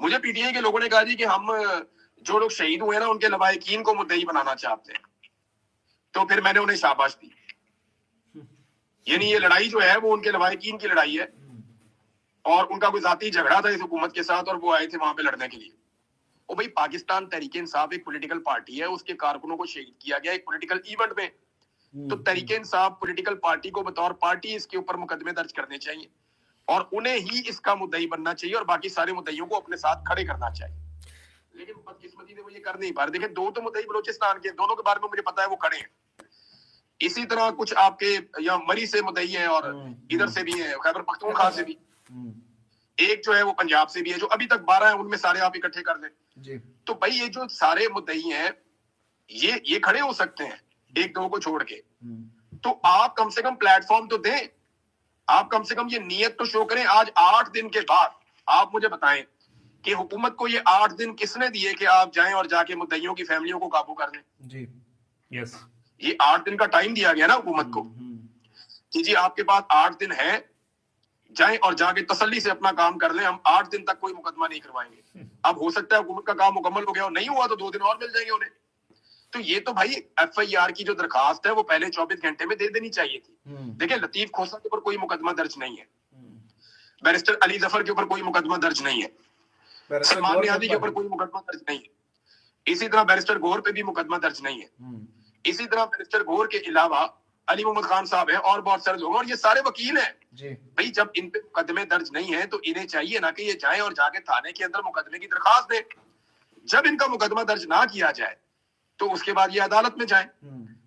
مجھے P T I کے لوگوں نے کہا جی کہ ہم جو لوگ شہید ہوئے نا ان کے لواحقین کو مدعی بنانا چاہتے ہیں. تو پھر میں نے انہیں شاباش دی. یعنی یہ لڑائی جو ہے وہ ان کے لواحقین کی لڑائی ہے اور ان کا کوئی ذاتی جھگڑا تھا اس حکومت کے ساتھ اور وہ آئے تھے وہاں پہ لڑنے کے لیے. وہ بھائی پاکستان تحریک انصاف ایک پولیٹیکل پارٹی ہے, اس کے کارکنوں کو شہید کیا گیا ایک پولیٹیکل ایونٹ میں. تو تحریک انصاف پولیٹیکل پارٹی کو بطور پارٹی اس کے اوپر مقدمے درج کرنے چاہیے اور انہیں ہی اس کا مدعی بننا چاہیے اور باقی سارے مدعیوں کو اپنے ساتھ کھڑے کرنا چاہیے. لیکن بدقسمتی سے وہ یہ کر نہیں پا رہے. دیکھیں دو تو مدعی بلوچستان کے, دونوں کے بارے میں مجھے پتا ہے وہ کھڑے ہیں. اسی طرح کچھ آپ کے یہاں مری سے مدعی ہیں اور ادھر سے بھی ہیں, خیبر پختونخوا سے بھی, ایک جو ہے وہ پنجاب سے بھی ہے, جو ابھی تک 12 ہیں ان میں سارے آپ اکٹھے کر دیں. تو بھائی یہ جو سارے مدعی ہیں یہ کھڑے ہو سکتے ہیں ایک دو کو چھوڑ کے. تو آپ کم سے کم پلیٹ فارم تو دیں, آپ کم سے کم یہ نیت تو شو کریں. آج 8 دن کے بعد آپ مجھے بتائیں کہ حکومت کو یہ 8 دن کس نے دیے کہ آپ جائیں اور جا کے مدعیوں کی فیملیوں کو قابو کر لیں. جی یس, یہ 8 دن کا ٹائم دیا گیا نا حکومت کو کہ جی آپ کے پاس 8 دن ہے, جائیں اور جا کے تسلی سے اپنا کام کر لیں, ہم 8 دن تک کوئی مقدمہ نہیں کروائیں گے. اب ہو سکتا ہے حکومت کا کام مکمل ہو گیا اور نہیں ہوا تو 2 دن اور مل جائیں گے انہیں. تو یہ تو بھائی ایف آئی آر کی جو درخواست ہے وہ پہلے 24 گھنٹے میں دے دینی چاہیے تھی. دیکھیں لطیف کھوسہ کے اوپر کوئی مقدمہ درج نہیں ہے, بیرسٹر علی ظفر کے اوپر کوئی مقدمہ درج نہیں ہے, سلمان نیازی کے اوپر کوئی مقدمہ درج نہیں ہے, اسی طرح بیرسٹر گور پہ بھی مقدمہ درج نہیں ہے, اسی طرح بیرسٹر گور کے علاوہ علی محمد خان صاحب ہیں اور بہت سارے لوگ اور یہ سارے وکیل ہیں. بھائی جب ان پہ مقدمے درج نہیں ہیں تو انہیں چاہیے نا کہ یہ جائیں اور جا کے تھانے کے اندر مقدمے کی درخواست دیں. جب ان کا مقدمہ درج نہ کیا جائے تو اس کے بعد یہ عدالت میں جائیں.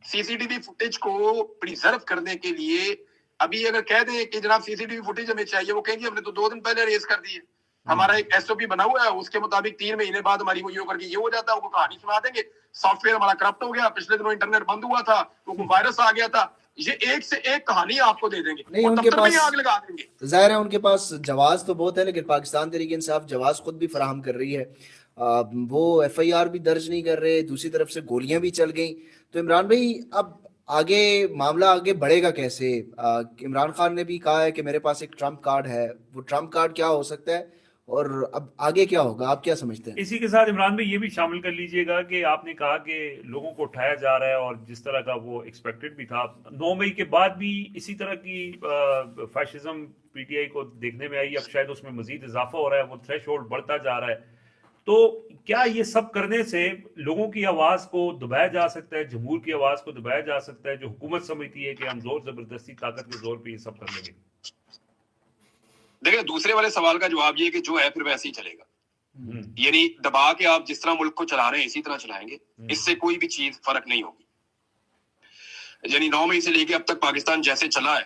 سی سی ٹی وی فوٹیج کو پریزرو کرنے کے لیے ابھی اگر کہہ دیں کہ جناب سی سی ٹی وی فوٹیج ہمیں چاہیے, وہ کہیں گے ہم نے تو 2 دن پہلے ریز کر دی ہے, ہمارا ایک ایس او پی بنا ہوا ہے, اس کے مطابق 3 مہینے بعد ہماری وہ کر کے یہ ہو جاتا ہے, وہ کہانی سنا دیں گے, سافٹ ویئر ہمارا کرپٹ ہو گیا, پچھلے دنوں انٹرنیٹ بند ہوا تھا, وہ وائرس آ گیا تھا. یہ ایک سے ایک کہانی آپ کو دے دیں گے, نہیں, وہ ان کے دفتر میں پاس آگ لگا دیں گے. ظاہر ہے ان کے پاس جواز تو بہت ہے, لیکن پاکستان تحریک انصاف جواز خود بھی فراہم کر رہی ہے. وہ ایف آئی آر بھی درج نہیں کر رہے, دوسری طرف سے گولیاں بھی چل گئیں. تو عمران بھائی اب آگے معاملہ آگے بڑھے گا کیسے؟ عمران خان نے بھی کہا ہے کہ میرے پاس ایک ٹرمپ کارڈ ہے, وہ ٹرمپ کارڈ کیا ہو سکتا ہے اور اب آگے کیا ہوگا, آپ کیا سمجھتے ہیں؟ اسی کے ساتھ عمران بھائی یہ بھی شامل کر لیجئے گا کہ آپ نے کہا کہ لوگوں کو اٹھایا جا رہا ہے اور جس طرح کا وہ ایکسپیکٹڈ بھی تھا, 9 مئی کے بعد بھی اسی طرح کی فیشزم پی ٹی آئی کو دیکھنے میں آئی. اب شاید اس میں مزید اضافہ ہو رہا ہے, وہ تھریش ہولڈ بڑھتا جا رہا ہے. تو کیا یہ سب کرنے سے لوگوں کی آواز کو دبایا جا سکتا ہے, جمہور کی آواز کو دبایا جا سکتا ہے, جو حکومت سمجھتی ہے کہ ہم زور زبردستی طاقت کے زور پہ یہ سب کر لیں گے؟ دیکھیں دوسرے والے سوال کا جواب یہ کہ جو ہے پھر ویسے ہی چلے گا. یعنی دبا کے آپ جس طرح ملک کو چلا رہے ہیں اسی طرح چلائیں گے, اس سے کوئی بھی چیز فرق نہیں ہوگی. یعنی 9 مئی سے لے کے اب تک پاکستان جیسے چلا ہے,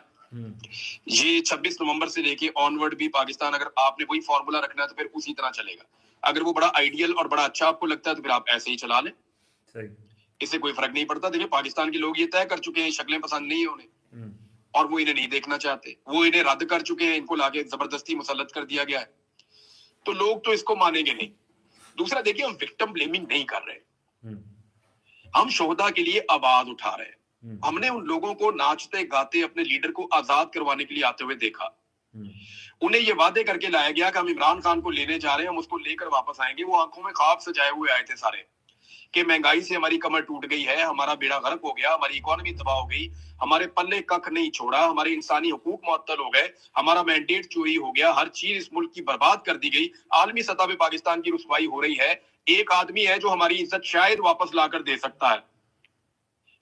یہ 26 نومبر سے لے کے آنورڈ بھی پاکستان اگر آپ نے وہی فارمولا رکھنا ہے تو پھر اسی طرح چلے گا. اگر وہ بڑا آئیڈیل اور بڑا اچھا آپ کو لگتا ہے تو پھر آپ ایسے ہی چلا لیں, اس سے کوئی فرق نہیں پڑتا. دیکھیں پاکستان کے لوگ یہ طے کر چکے ہیں شکلیں پسند نہیں ہیں انہیں اور وہ انہیں نہیں دیکھنا چاہتے, وہ انہیں رد کر چکے ہیں, ان کو لا کے زبردستی مسلط کر دیا گیا ہے, تو لوگ تو اس کو مانیں گے نہیں. دوسرا دیکھیے ہم وکٹم بلیمنگ نہیں کر رہے, ہم شہداء کے لیے آواز اٹھا رہے ہیں. ہم نے ان لوگوں کو ناچتے گاتے اپنے لیڈر کو آزاد کروانے کے لیے آتے ہوئے دیکھا, انہیں یہ وعدے کر کے لایا گیا کہ ہم عمران خان کو لینے جا رہے ہیں, ہم اس کو لے کر واپس آئیں گے. وہ آنکھوں میں خواب سجائے ہوئے آئے تھے سارے کہ مہنگائی سے ہماری کمر ٹوٹ گئی ہے, ہمارا بیڑا غرق ہو گیا, ہماری اکانومی تباہ ہو گئی, ہمارے پلے ککھ نہیں چھوڑا, ہمارے انسانی حقوق معطل ہو گئے, ہمارا مینڈیٹ چوری ہو گیا, ہر چیز اس ملک کی برباد کر دی گئی, عالمی سطح پہ پاکستان کی رسوائی ہو رہی ہے. ایک آدمی ہے جو ہماری عزت شاید واپس لا کر دے سکتا ہے,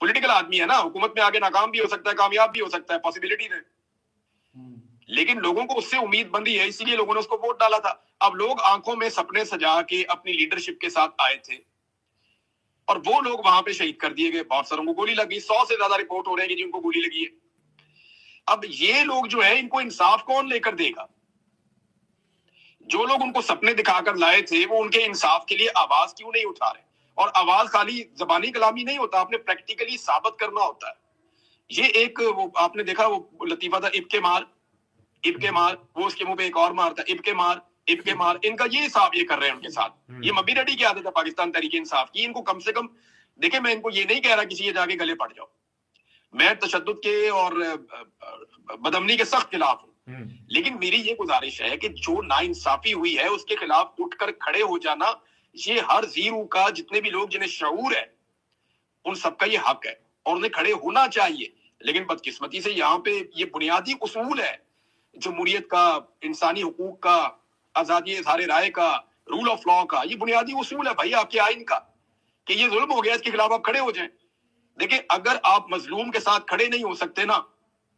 پولیٹیکل آدمی ہے نا, حکومت میں آگے ناکام بھی ہو سکتا ہے, کامیاب بھی ہو سکتا ہے, پاسبلٹیز ہے, لیکن لوگوں کو اس سے امید بندی ہے, اسی لیے لوگوں نے اس کو ووٹ ڈالا تھا. اب لوگ آنکھوں میں سپنے سجا کے اپنی لیڈرشپ کے ساتھ آئے تھے اور وہ لوگ وہاں پہ شہید کر دیے گئے, بہت ساروں کو گولی لگ گئی, 100 سے زیادہ رپورٹ ہو رہے ہیں کہ جن کو گولی لگی ہے. اب یہ لوگ جو ہے ان کو انصاف کون لے کر دے گا؟ جو لوگ ان کو سپنے دکھا کر لائے تھے وہ ان کے انصاف کے لیے آواز کیوں نہیں اٹھا رہے؟ اور آواز خالی زبانی کلامی نہیں ہوتا, آپ نے پریکٹیکلی ثابت کرنا ہوتا ہے. یہ ایک وہ آپ نے دیکھا وہ لطیفہ تھا, اب کے مار, وہ اس کے منہ پہ ایک اور مارتا, اب کے مار, ان کا یہ حساب یہ کر رہے ہیں ان کے ساتھ. یہ مبی ریڈی کی عادت ہے پاکستان تحریک انصاف کی. ان کو کم سے کم دیکھیں, میں ان کو یہ نہیں کہہ رہا کسی کے جا کے گلے پڑ جاؤ, میں تشدد کے اور بدامنی کے سخت خلاف ہوں, لیکن میری یہ گزارش ہے کہ جو ناانصافی ہوئی ہے اس کے خلاف اٹھ کر کھڑے ہو جانا یہ ہر زیرو کا، جتنے بھی لوگ جنہیں شعور ہے ان سب کا یہ حق ہے اور انہیں کھڑے ہونا چاہیے. لیکن بدقسمتی سے یہاں پہ یہ بنیادی اصول ہے جمہوریت کا، انسانی حقوق کا، آزادی اظہار رائے کا، رول آف لا کا، یہ بنیادی اصول ہے بھائی آپ کے آئین کا کہ یہ ظلم ہو گیا، اس کے خلاف آپ کھڑے ہو جائیں. دیکھیں اگر آپ مظلوم کے ساتھ کھڑے نہیں ہو سکتے نا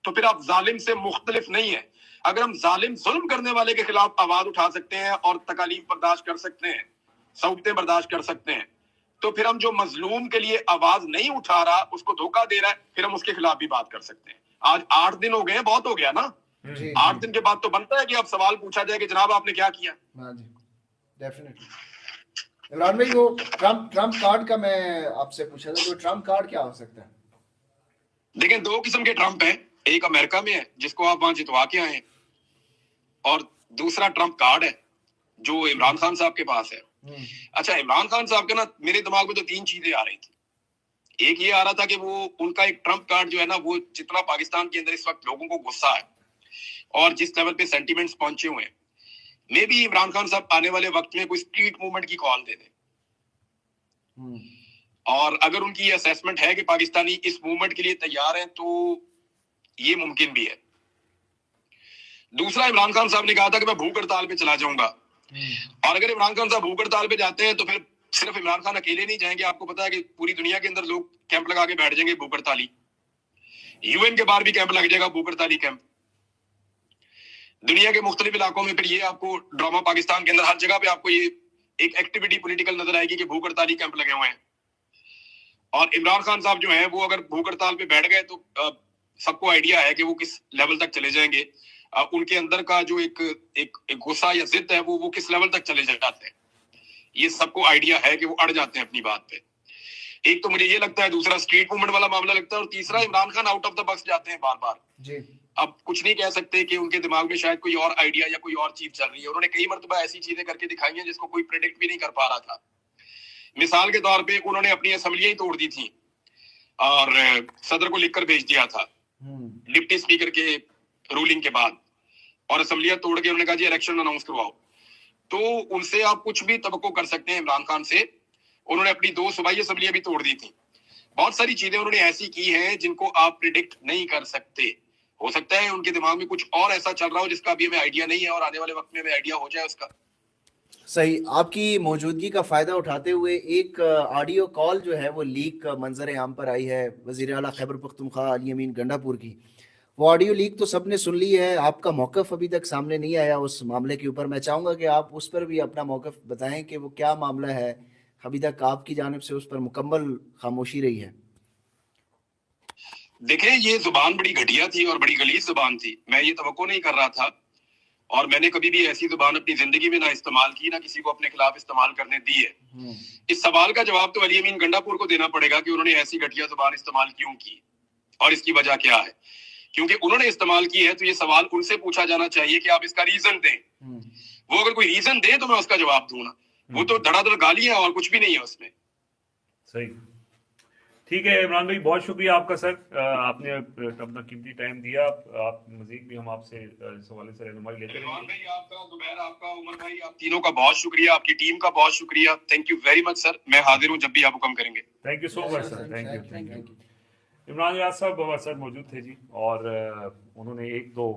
تو پھر آپ ظالم سے مختلف نہیں ہیں. اگر ہم ظالم ظلم کرنے والے کے خلاف آواز اٹھا سکتے ہیں اور تکالیف برداشت کر سکتے ہیں، صعوبتیں برداشت کر سکتے ہیں، تو پھر ہم جو مظلوم کے لیے آواز نہیں اٹھا رہا، اس کو دھوکہ دے رہا ہے، پھر ہم اس کے خلاف بھی بات کر سکتے ہیں. آج 8 دن ہو گئے ہیں، بہت ہو گیا نا. 8 دن کے بعد تو بنتا ہے کہ اب سوال پوچھا جائے کہ جناب آپ نے کیا کیا. ہاں جی ڈیفینیٹلی. عمران بھائی وہ ٹرمپ کارڈ کا میں آپ سے پوچھا تھا، تو ٹرمپ کارڈ کیا ہو سکتا ہے؟ دیکھیں 2 قسم کے ٹرمپ ہیں، ایک امریکہ میں ہے جس کو آپ وہاں جتوا کے آئے ہیں، اور دوسرا ٹرمپ کارڈ ہے جو عمران خان صاحب کے پاس ہے. اچھا عمران خان صاحب کا نا میرے دماغ میں تو 3 چیزیں آ رہی تھی. ایک یہ آ رہا تھا کہ وہ ان کا ایک ٹرمپ کارڈ جو ہے نا، وہ جتنا پاکستان کے اندر اس وقت لوگوں کو غصہ ہے اور جس لیول پہ سینٹیمنٹس پہنچے ہوئے ہیں، میں بھی عمران خان صاحب آنے والے وقت میں کوئی اسٹریٹ موومنٹ کی کال دے دیں. اور اگر ان کی یہ اسیسمنٹ ہے کہ پاکستانی اس موومنٹ کے لیے تیار ہیں تو یہ ممکن بھی ہے. دوسرا عمران خان صاحب نے کہا تھا کہ میں بھوک ہڑتال پہ چلا جاؤں گا، اور اگر عمران خان صاحب بھوک ہڑتال پہ جاتے ہیں تو پھر صرف عمران خان اکیلے نہیں جائیں گے. آپ کو پتا ہے کہ پوری دنیا کے اندر لوگ کیمپ لگا کے بیٹھ جائیں گے بھوک ہڑتالی. UN کے باہر بھی کیمپ لگ جائے گا بھوک ہڑتالی کیمپ. دنیا کے مختلف علاقوں میں پھر یہ آپ کو ڈرامہ پاکستان کے اندر ہر جگہ پہ آپ کو یہ ایک ایکٹیویٹی پولیٹیکل نظر آئے گی کہ بھوک ہڑتالی کیمپ لگے ہوئے ہیں. اور عمران خان صاحب جو ہیں وہ اگر بھوک ہڑتال پہ بیٹھ گئے تو سب کو آئیڈیا ہے کہ وہ کس لیول تک چلے جائیں گے. ان کے اندر کا جو ایک غصہ یا ضد ہے وہ کس لیول تک چلے جاتے ہیں، یہ سب کو آئیڈیا ہے کہ وہ اڑ جاتے ہیں اپنی بات پہ. ایک تو مجھے یہ لگتا ہے، دوسرا اسٹریٹ موومنٹ والا معاملہ لگتا ہے، اور تیسرا Imran Khan out of the box جاتے ہیں بار بار. جی اب کچھ نہیں کہہ سکتے کہ ان کے دماغ میں شاید کوئی اور آئیڈیا یا کوئی اور چیز چل رہی ہے. انہوں نے کئی مرتبہ ایسی چیزیں کر کے دکھائی ہیں جس کو کوئی پریڈکٹ بھی نہیں کر پا رہا تھا. مثال کے طور پہ انہوں نے اپنی اسمبلیاں ہی توڑ دی تھیں اور صدر کو لکھ کر بھیج دیا تھا ڈپٹی اسپیکر کے رولنگ کے بعد، اور اسمبلیاں توڑ کے انہوں نے کہا جی الیکشن اناؤنس کرواؤ. تو ان سے آپ کچھ بھی توقع کر سکتے ہیں عمران خان سے. انہوں نے اپنی 2 صوبائی اسمبلیاں بھی توڑ دی تھیں. بہت ساری چیزیں انہوں نے ایسی کی ہیں جن کو آپ پریڈکٹ نہیں کر سکتے. ہو سکتا ہے ان کے دماغ میں کچھ اور ایسا چل رہا ہو جس کا ابھی ہمیں آئیڈیا نہیں ہے، اور آنے والے وقت میں ہمیں آئیڈیا ہو جائے اس کا. صحیح. آپ کی موجودگی کا فائدہ اٹھاتے ہوئے ایک آڈیو کال جو ہے وہ لیک منظر عام پر آئی ہے وزیر اعلیٰ خیبر پختونخوا علی امین گنڈا پور کی. وہ آڈیو لیک تو سب نے سن لی ہے، آپ کا موقف ابھی تک سامنے نہیں آیا اس معاملے کے اوپر. میں چاہوں گا کہ آپ اس پر بھی اپنا موقف بتائیں کہ وہ کیا معاملہ ہے. ابھی تک آپ کی جانب سے اس پر مکمل خاموشی رہی ہے. دیکھیں یہ زبان بڑی گھٹیا تھی اور بڑی غلیظ زبان تھی. میں یہ توقع نہیں کر رہا تھا، اور میں نے کبھی بھی ایسی زبان اپنی زندگی میں نہ استعمال کی، نہ کسی کو اپنے خلاف استعمال کرنے دی ہے. اس سوال کا جواب تو علی امین گنڈا پور کو دینا پڑے گا کہ انہوں نے ایسی گھٹیا زبان استعمال کیوں کی اور اس کی وجہ کیا ہے. کیونکہ انہوں نے استعمال کی ہے تو یہ سوال ان سے پوچھا جانا چاہیے کہ آپ اس کا ریزن دیں. وہ اگر کوئی ریزن دے تو میں اس کا جواب دوں نا. وہ تو دھڑا دھڑ گالی ہے اور کچھ بھی نہیں ہے اس میں. صحیح. ٹھیک ہے عمران بھائی، بہت شکریہ آپ کا سر، آپ نے اپنا قیمتی ٹائم دیا. آپ مزید بھی ہم آپ سے اس حوالے سے رہنمائی لیتے رہیں گے. بھائی آپ کا، زبیر آپ کا، عمر بھائی، آپ تینوں کا بہت شکریہ، آپ کی ٹیم کا بہت شکریہ. Thank you very much sir. میں حاضر ہوں جب بھی آپ حکم کریں گے. Thank you so much sir. Thank you. Imran Riaz sahib sir موجود تھے جی، اور انہوں نے 1-2